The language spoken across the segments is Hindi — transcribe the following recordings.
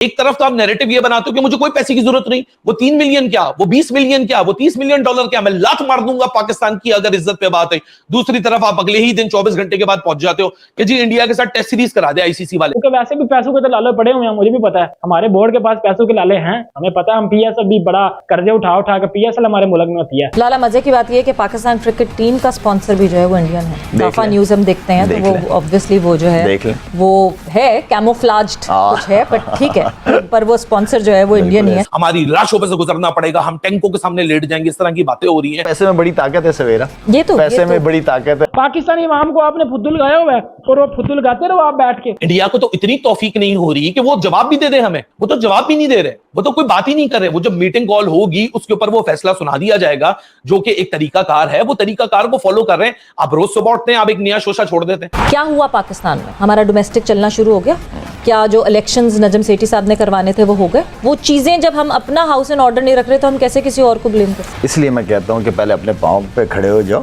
एक तरफ तो आप नैरेटिव ये बनाते हो कि मुझे कोई पैसे की जरूरत नहीं, वो 3 मिलियन क्या, वो 20 मिलियन क्या, वो 30 मिलियन डॉलर क्या, मैं लात मार दूंगा पाकिस्तान की अगर इज्जत पे बात है। दूसरी तरफ आप अगले ही दिन 24 घंटे के बाद पहुंच जाते हो कि जी इंडिया के साथ टेस्ट सीरीज करा दे आईसीसी वाले। क्योंकि वैसे भी पैसों के तो लाले पड़े हुए हैं, मुझे भी पता है, हमारे बोर्ड के पास पैसों के लाले हैं, हमें पता है। हम पीएसएल भी बड़ा कर्जे उठा उठा के पीएसएल हमारे मुल्क में होती है। लाला मजे की बात यह है कि पाकिस्तान क्रिकेट टीम का स्पॉन्सर भी जो है वो इंडियन है। काफा न्यूज हम देखते हैं तो वो ऑब्वियसली वो जो है वो है कैमोफ्लाज्ड कुछ है, बट ठीक है, पर वो स्पॉन्सर जो है वो इंडियन ही है। हमारी लाशों पे से गुजरना पड़ेगा, हम टैंकों के सामने लेट जाएंगे, इस तरह की बातें हो रही हैं। पैसे में बड़ी ताकत है सवेरा, पैसे में बड़ी ताकत है। पाकिस्तानी इमाम को आपने फुद्दुल गाया हुआ है और वो फुद्दुल गाते रहो आप बैठ के। इंडिया को तो इतनी तौफीक नहीं हो रही कि वो जवाब भी दे दे हमें, वो तो जवाब भी नहीं दे रहे, वो तो कोई बात ही नहीं कर रहे। वो जब मीटिंग कॉल होगी उसके ऊपर वो फैसला सुना दिया जाएगा जो कि एक तरीकाकार है, वो तरीकाकार को फॉलो कर रहे हैं। आप रोज सुबह उठते हैं, आप एक नया शोशा छोड़ देते हैं। क्या हुआ पाकिस्तान में? हमारा डोमेस्टिक चलना शुरू हो गया क्या? जो इलेक्शंस नजम सेठी साहब ने करवाने थे वो हो गए? वो चीजें जब हम अपना हाउस एंड ऑर्डर नहीं रख रहे तो हम कैसे किसी और को ब्लेम करें? इसलिए मैं कहता हूं कि पहले अपने पांव पे खड़े हो जाओ,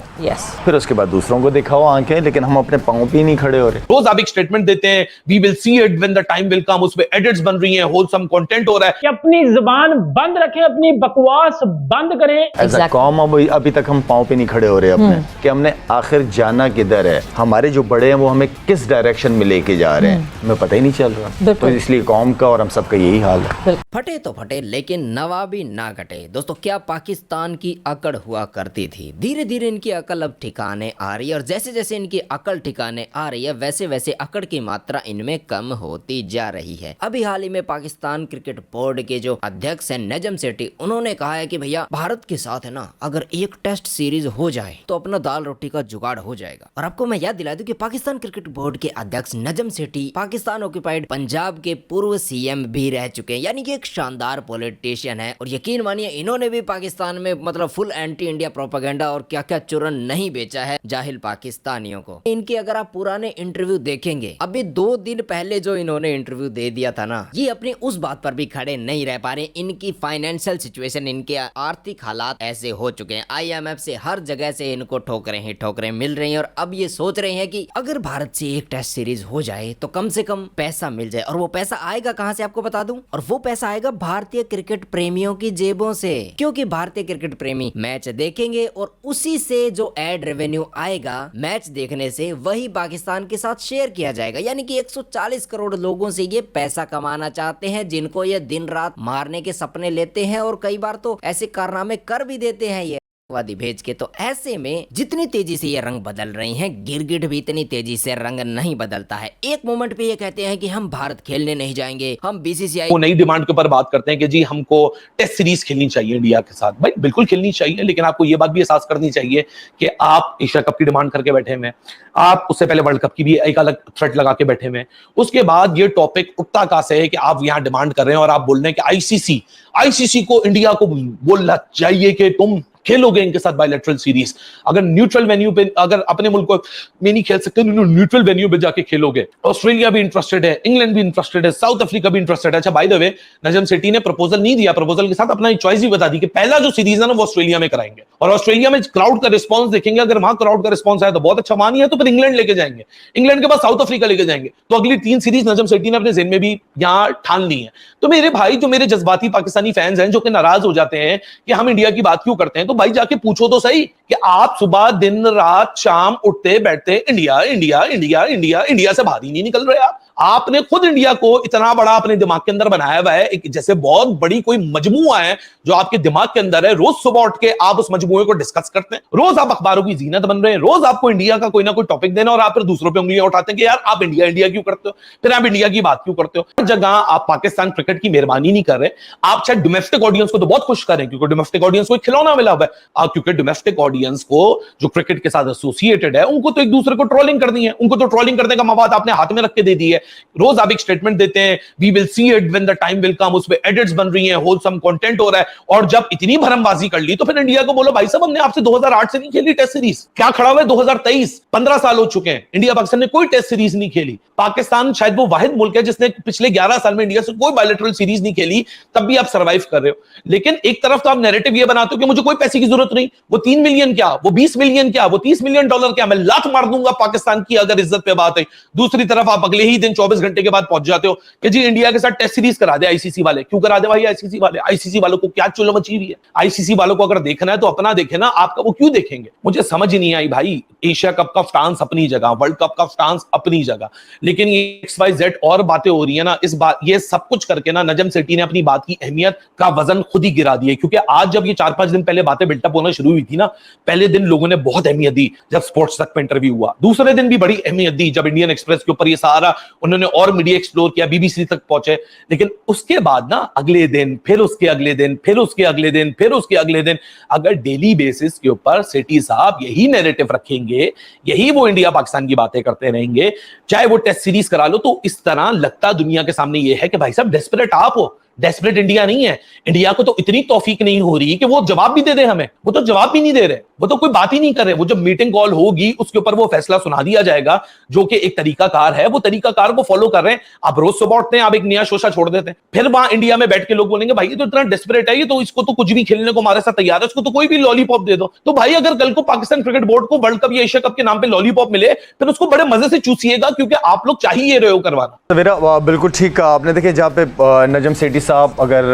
फिर उसके बाद दूसरों को दिखाओ आंखें, लेकिन हम अपने पांव पे नहीं खड़े हो रहे। रोज आप एक स्टेटमेंट देते हैं, we will see it when the time will come, उसपे एडिट्स बन रही हैं, होलसम कंटेंट हो रहा है। कि अपनी जुबान बंद रखें, अपनी बकवास बंद करें। ऐसा कौम अभी तक हम पांव पे नहीं खड़े हो रहे अपने, कि हमने आखिर जाना किधर है, हमारे जो बड़े हैं वो हमें किस डायरेक्शन में लेके जा रहे हैं, हमें पता ही नहीं चल रहा। तो इसलिए कौम का और हम सबका यही हाल है। फटे तो फटे लेकिन नवाबी ना घटे। दोस्तों, क्या पाकिस्तान की अकड़ हुआ करती थी, धीरे धीरे इनकी अकल अब ठिकाने आ रही है, और जैसे जैसे इनकी अकल ठिकाने आ रही है वैसे वैसे अकड़ की मात्रा इनमें कम होती जा रही है। अभी हाल ही में पाकिस्तान क्रिकेट बोर्ड के जो अध्यक्ष हैं नजम सेठी, उन्होंने कहा है कि भैया भारत के साथ है ना, अगर एक टेस्ट सीरीज हो जाए तो अपना दाल रोटी का जुगाड़ हो जाएगा। और आपको मैं याद दिला दूं कि पाकिस्तान क्रिकेट बोर्ड के अध्यक्ष नजम सेठी पाकिस्तान ऑक्यूपाइड पंजाब के पूर्व सीएम भी रह चुके हैं, यानी कि एक शानदार पॉलिटिशियन है। और यकीन मानिए इन्होंने भी पाकिस्तान में मतलब फुल एंटी इंडिया प्रोपेगेंडा और क्या क्या चुरन नहीं बेचा है जाहिल पाकिस्तानियों को। इनके अगर आप पुराने इंटरव्यू देखेंगे, अभी 2 दिन पहले जो इन्होंने इंटरव्यू दे दिया था ना, ये अपनी उस बात पर भी खड़े नहीं रह पा रहे। इनकी फाइनेंशियल सिचुएशन, इनके आर्थिक हालात ऐसे हो चुके हैं, आईएमएफ से हर जगह से इनको ठोकरें ही ठोकरें मिल रही हैं। और अब ये सोच रहे हैं कि अगर भारत से एक टेस्ट सीरीज हो जाए तो कम से कम पैसा मिल जाए। और वो पैसा आएगा कहां से आपको बता दूं, और वो पैसा आएगा भारतीय क्रिकेट प्रेमियों की जेबों से, क्योंकि भारतीय क्रिकेट प्रेमी मैच देखेंगे और उसी से जो एड रेवेन्यू आएगा मैच देखने से वही पाकिस्तान के साथ शेयर किया जाएगा। यानी कि 140 करोड़ लोगों से ये पैसा कमाना चाहते हैं, जिनको ये दिन रात मारने के सपने लेते हैं और कई बार तो ऐसे कारनामे कर भी देते हैं ये वादी भेज के। तो ऐसे में जितनी तेजी से ये रंग बदल रही हैं, गिरगिट भी इतनी तेजी से रंग नहीं बदलता है। एक मोमेंट पे ये कहते हैं कि हम भारत खेलने नहीं जाएंगे, हम बीसीसीआई वो नई डिमांड के ऊपर बात करते हैं कि जी हमको टेस्ट सीरीज खेलनी चाहिए इंडिया के साथ। भाई बिल्कुल खेलनी चाहिए, लेकिन आपको ये बात भी एहसास करनी चाहिए कि आप एशिया कप की डिमांड करके बैठे हुए हैं, आप उससे पहले वर्ल्ड कप की भी एक अलग थ्रेट लगा के बैठे हुए हैं। उसके बाद ये टॉपिक उठता कहां से है कि आप यहाँ डिमांड कर रहे हैं और आप बोल रहे हैं कि आईसीसी को इंडिया को बोलना चाहिए कि तुम खेलोगे इनके साथ बायलैटरल सीरीज। अगर न्यूट्रल वेन्यू पे, अगर अपने मुल्क को में नहीं खेल सकते, न्यूट्रल वेन्यू पे जाके खेलोगे। ऑस्ट्रेलिया भी इंटरेस्टेड है, इंग्लैंड भी इंटरेस्टेड है, साउथ अफ्रीका भी इंटरेस्टेड है। अच्छा by the way, Najam Sethi ने प्रपोजल नहीं दिया, प्रपोजल के साथ अपना चॉइस भी बता दी कि पहला जो सीरीज है ना वो ऑस्ट्रेलिया में कराएंगे, और ऑस्ट्रेलिया में क्राउड का रिस्पॉन्स देखेंगे, अगर वहां क्राउड का रिस्पॉन्स आया तो बहुत अच्छा, वहां नहीं है तो फिर इंग्लैंड लेके जाएंगे, इंग्लैंड के बाद साउथ अफ्रीका लेके जाएंगे। तो अगली 3 सीरीज नजम सेठी ने अपने जेहन में भी यहाँ ठान ली है। तो मेरे भाई, जो मेरे जज्बाती पाकिस्तानी फैंस हैं जो कि नाराज हो जाते हैं कि हम इंडिया की बात क्यों करते हैं, तो भाई जाके पूछो तो सही कि आप सुबह दिन रात शाम उठते बैठते India India India India India से बाहर ही नहीं निकल रहे। आपने खुद इंडिया को इतना बड़ा अपने दिमाग के अंदर बनाया हुआ है, एक जैसे बहुत बड़ी कोई मजमुआ है जो आपके दिमाग के अंदर है। रोज सुबह उठ के आप उस मजमुए को डिस्कस करते हैं, रोज आप अखबारों की जीनत बन रहे हैं, रोज आपको इंडिया का कोई ना कोई टॉपिक देना, और आप फिर दूसरों पे उंगलियां उठाते हैं कि यार आप इंडिया इंडिया क्यों करते हो, फिर आप इंडिया की बात क्यों करते हो। हर जगह आप पाकिस्तान क्रिकेट की मेहरबानी नहीं कर रहे। आप शायद डोमेस्टिक ऑडियंस को तो बहुत खुश करें क्योंकि डोमेस्टिक ऑडियंस को खिलौना मिला हुआ है, क्योंकि डोमेस्टिक ऑडियंस को जो क्रिकेट के साथ एसोसिएटेड है उनको तो एक दूसरे को ट्रोलिंग करनी है, उनको तो ट्रोलिंग करने का मवाद आपने हाथ में रख के दे दी है। रोज आप एक स्टेटमेंट देते हैं, we will see it when the time will come, उसपे एडिट्स बन रही हैं, होलसम कंटेंट हो रहा है। और जब इतनी भरमबाजी कर ली तो फिर इंडिया को बोलो भाई साहब हमने आपसे 2008 से नहीं खेली टेस्ट सीरीज, क्या खड़ा हुआ है 2023, 15 साल हो चुके हैं, इंडिया पाकिस्तान ने कोई टेस्ट सीरीज नहीं खेली। पाकिस्तान शायद वो वाहिद मुल्क है जिसने पिछले 11 साल में इंडिया से कोई बायलैटरल सीरीज नहीं खेली, तब भी आप सर्वाइव कर रहे हो। लेकिन एक तरफ तो आप नैरेटिव ये बनाते हो कि मुझे कोई पैसे की जरूरत नहीं, वो 3 मिलियन मिलियन क्या, वो 20 मिलियन क्या, वो 30 मिलियन डॉलर क्या, मैं लात मार दूंगा पाकिस्तान की अगर इज्जत पे बात है। दूसरी तरफ आप अगले ही दिन 24 घंटे के बाद पहुंच जाते हो कि जी इंडिया के साथ टेस्ट सीरीज करा दे आईसीसी वाले। क्यों करा दे भाई आईसीसी वाले? आईसीसी वालों को क्या चुल मची हुई है? आईसीसी वालों को अगर देखना है तो अपना देखे ना, आपका वो क्यों देखेंगे? मुझे समझ ही नहीं आई भाई। एशिया कप का स्टांस अपनी जगह, वर्ल्ड कप का स्टांस अपनी जगह, लेकिन ये XYZ और बातें हो रही है ना, इस बात ये सब कुछ करके ना नजम सेठी ने अपनी बात की अहमियत का वजन खुद ही गिरा दिया। क्योंकि आज जब ये 4-5 दिन पहले बातें बिल्टअप होना शुरू हुई थी ना, पहले दिन लोगों ने बहुत अहमियत दी जब स्पोर्ट्स तक में इंटरव्यू हुआ, दूसरे दिन भी बड़ी अहमियत दी जब इंडियन एक्सप्रेस के ऊपर ये सारा उन्होंने और मीडिया एक्सप्लोर किया, बीबीसी तक पहुंचे। लेकिन उसके बाद ना अगले दिन, फिर उसके अगले दिन, फिर उसके अगले दिन, फिर उसके अगले दिन, अगर डेली बेसिस के ऊपर सेठी साहब यही नैरेटिव रखेंगे, यही वो इंडिया पाकिस्तान की बातें करते रहेंगे, चाहे वो टेस्ट सीरीज करा लो, तो इस तरह लगता दुनिया के सामने ये है कि भाई साहब डेस्परेट आप हो, डेस्परेट इंडिया नहीं है। इंडिया को तो इतनी तौफीक नहीं हो रही कि वो जवाब भी दे दे हमें, वो तो जवाब भी नहीं दे रहे, वो तो कोई बात ही नहीं कर रहे। वो जब मीटिंग कॉल होगी उसके ऊपर वो फैसला सुना दिया जाएगा जो कि एक तरीकाकार है, वो तरीकाकार को फॉलो कर रहे हैं। आप रोज सुबह उठते हैं, आप एक नया शोशा छोड़ देते हैं, फिर वहां इंडिया में बैठ के लोग बोलेंगे भाई ये तो इतना डेस्परेट है, ये तो इसको तो कुछ भी खेलने को हमारे साथ तैयार है, इसको तो कोई भी लॉलीपॉप दे दो। तो भाई अगर कल को पाकिस्तान क्रिकेट बोर्ड को वर्ल्ड कप या एशिया कप के नाम पे लॉलीपॉप मिले, फिर उसको बड़े मजे से चूसिएगा, क्योंकि आप लोग चाहिए रहे हो करवाना। तो मेरा बिल्कुल ठीक कहा आपने। देखिए जहाँ पे नजम सेठी साहब अगर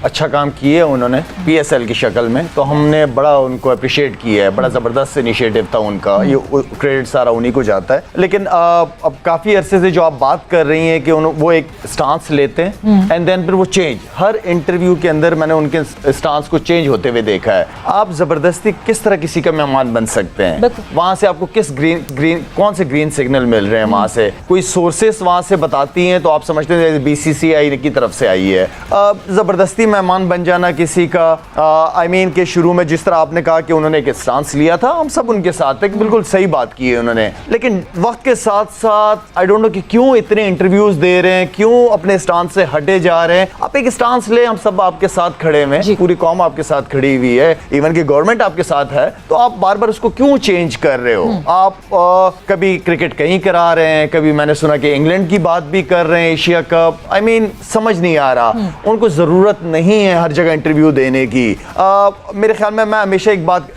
अच्छा काम किए उन्होंने PSL की शक्ल में, तो हमने बड़ा उनको अप्रिशिएट किया है, बड़ा ज़बरदस्त इनिशिएटिव था उनका, ये क्रेडिट सारा उन्हीं को जाता है। लेकिन अब काफ़ी अरसे से जो आप बात कर रही हैं कि वो एक स्टांस लेते हैं एंड देन फिर वो चेंज, हर इंटरव्यू के अंदर मैंने उनके स्टांस को चेंज होते हुए देखा है। आप ज़बरदस्ती किस तरह किसी का मेहमान बन सकते हैं? वहाँ से आपको किस कौन से ग्रीन सिग्नल मिल रहे हैं? वहाँ से कोई सोर्सेस वहाँ से बताती हैं तो आप समझते हैं BCCI की तरफ से आई है। ज़बरदस्ती मेहमान बन जाना किसी का, आई मीन के शुरू में जिस तरह आपने कहा कि उन्होंने एक स्टांस लिया था, हम सब उनके साथ थे, बिल्कुल सही बात की है उन्होंने। लेकिन वक्त के साथ साथ आई डोंट नो कि क्यों इतने इंटरव्यूज दे रहे हैं, क्यों अपने स्टांस से हटे जा रहे हैं। आप एक स्टांस ले, हम सब आपके साथ खड़े हैं, पूरी कौम आपके साथ खड़ी हुई है, इवन की गवर्नमेंट आपके साथ है, तो आप बार बार उसको क्यों चेंज कर रहे हो? आप कभी क्रिकेट कहीं करा रहे हैं, कभी मैंने सुना कि इंग्लैंड की बात भी कर रहे हैं, एशिया कप, आई मीन समझ नहीं आ रहा। उनको जरूरत नहीं है हर जगह इंटरव्यू देने की। मेरे ख्याल में मैं हमेशा एक बात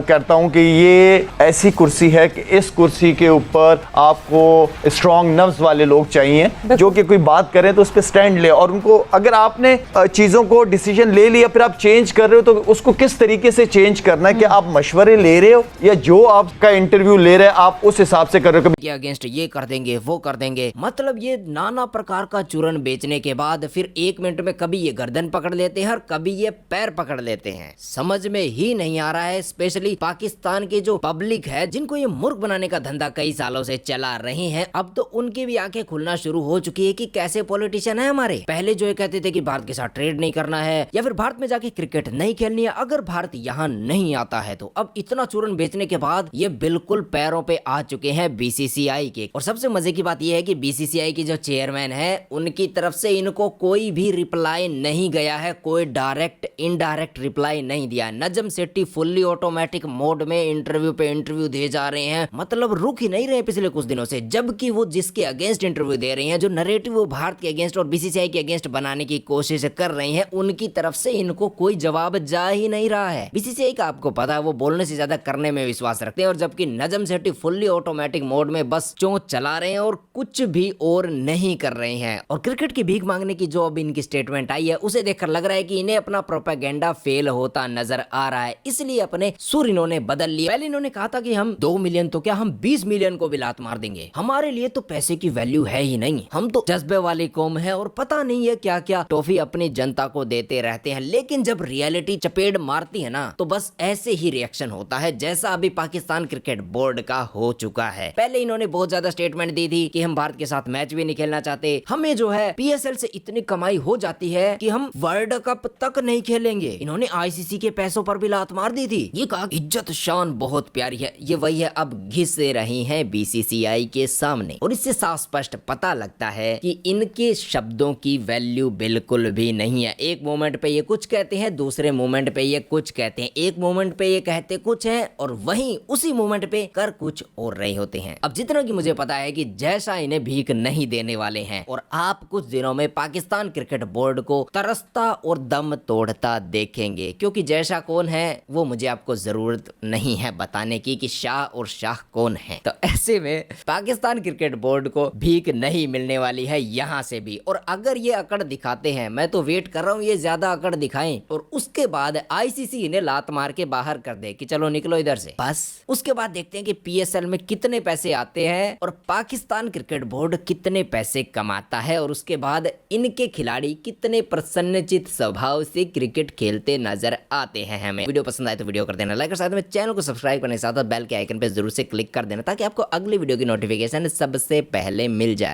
करता हूं कि ये ऐसी कुर्सी है कि इस कुर्सी के ऊपर आपको स्ट्रॉन्ग नर्व्स वाले लोग चाहिए, जो कि कोई बात करें तो उस पर स्टैंड ले। और उनको अगर आपने चीज़ों को डिसीजन ले लिया फिर आप चेंज कर रहे हो, तो उसको किस तरीके से चेंज करना है कि आप मशवरे ले रहे हो या जो आपका इंटरव्यू ले रहे हैं आप उस हिसाब से कर रहे हो? के अगेंस्ट ये कर देंगे, वो कर देंगे, मतलब ये नाना प्रकार का चूरन बेचने के बाद फिर 1 मिनट में कभी ये गर्दन पकड़ लेते हैं और कभी ये पैर पकड़ लेते हैं। समझ में ही नहीं आ रहा है, स्पेशली पाकिस्तान की जो पब्लिक है जिनको ये मूर्ख बनाने का धंधा कई सालों से चला रही है, अब तो उनकी भी आंखें खुलना शुरू हो चुकी है कि कैसे पॉलिटिशियन है हमारे। पहले जो ये कहते थे कि भारत के साथ ट्रेड नहीं करना है या फिर भारत में जाके क्रिकेट नहीं खेलनी है अगर भारत यहाँ नहीं आता है, तो अब इतना चूरन बेचने के बाद ये बिल्कुल पैरों पे आ चुके हैं BCCI के। और सबसे मजे की बात यह है कि BCCI की जो चेयरमैन है उनकी तरफ से इनको कोई भी रिप्लाई नहीं गया है, कोई डायरेक्ट इनडायरेक्ट रिप्लाई नहीं दिया। Najam Sethi fully automatic mode में इंटरव्यू पे इंटरव्यू दे जा रहे हैं, मतलब रुक ही नहीं रहे पिछले कुछ दिनों से। जबकि वो जिसके अगेंस्ट इंटरव्यू दे रहे हैं, जो नरेटिव वो भारत के अगेंस्ट और BCCI के अगेंस्ट बनाने की कोशिश कर रहे हैं, उनकी तरफ से इनको कोई जवाब जा ही नहीं रहा है। BCCI का आपको पता है वो बोलने से ज्यादा करने में विश्वास रखते हैं, और जबकि Najam Sethi fully automatic mode में बस चोंच चला रहे हैं और कुछ भी और नहीं कर रहे हैं। और क्रिकेट की भीख मांगने की जो अब इनकी स्टेटमेंट आई है उसे देखकर लग रहा है कि इन्हें अपना प्रोपेगेंडा फेल होता नजर आ रहा है, इसलिए अपने सुर इन्होंने बदल लिए। पहले इन्होंने कहा था कि हम 2 मिलियन तो क्या हम 20 मिलियन को भी लात मार देंगे, हमारे लिए तो पैसे की वैल्यू है ही नहीं, हम तो जज्बे वाली कौम है और पता नहीं है क्या क्या टॉफी अपनी जनता को देते रहते हैं। लेकिन जब रियलिटी चपेट मारती है ना तो बस ऐसे ही रिएक्शन होता है जैसा अभी पाकिस्तान क्रिकेट बोर्ड का हो चुका है। पहले इन्होंने बहुत ज्यादा स्टेटमेंट दी थी कि हम भारत के साथ मैच भी नहीं खेलना चाहते, हमें जो है PSL से इतनी कमाई हो जाती है कि हम वर्ल्ड कप तक नहीं खेलेंगे। इन्होंने ICC के पैसों पर भी लात मार दी थी। ये कहा इज्जत शान बहुत प्यारी है, ये वही है अब घिस रही है BCCI के सामने। और इससे साफ स्पष्ट पता लगता है कि इनके शब्दों की वैल्यू बिल्कुल भी नहीं है। एक मोमेंट पे ये कुछ कहते हैं, दूसरे मोमेंट पे ये कुछ कहते हैं, एक मोमेंट पे ये कहते कुछ है और वहीं उसी मोमेंट पे कर कुछ और रहे होते हैं। अब जितना कि मुझे पता है कि जैसा इन्हें भीख नहीं देने वाले हैं और आप कुछ दिनों में पाकिस्तान क्रिकेट क्रिकेट बोर्ड को तरसता और दम तोड़ता देखेंगे, क्योंकि जैसा कौन है वो मुझे आपको जरूरत नहीं है बताने की कि शाह और शाह कौन है। तो ऐसे में पाकिस्तान क्रिकेट बोर्ड को भीख नहीं मिलने वाली है यहाँ से भी। और अगर ये अकड़ दिखाते हैं, मैं तो वेट कर रहा हूँ ये ज्यादा अकड़ दिखाएं और उसके बाद आईसीसी इन्हें लात मार के बाहर कर दे कि चलो निकलो इधर से, बस उसके बाद देखते हैं कि पीएसएल में कितने पैसे आते हैं और पाकिस्तान क्रिकेट बोर्ड कितने पैसे कमाता है और उसके बाद इनके खिलाड़ी कितने प्रसन्नचित स्वभाव से क्रिकेट खेलते नजर आते हैं हमें। वीडियो पसंद आए तो वीडियो कर देना लाइक और साथ में चैनल को सब्सक्राइब करने के साथ बेल के आइकन पे जरूर से क्लिक कर देना ताकि आपको अगली वीडियो की नोटिफिकेशन सबसे पहले मिल जाए।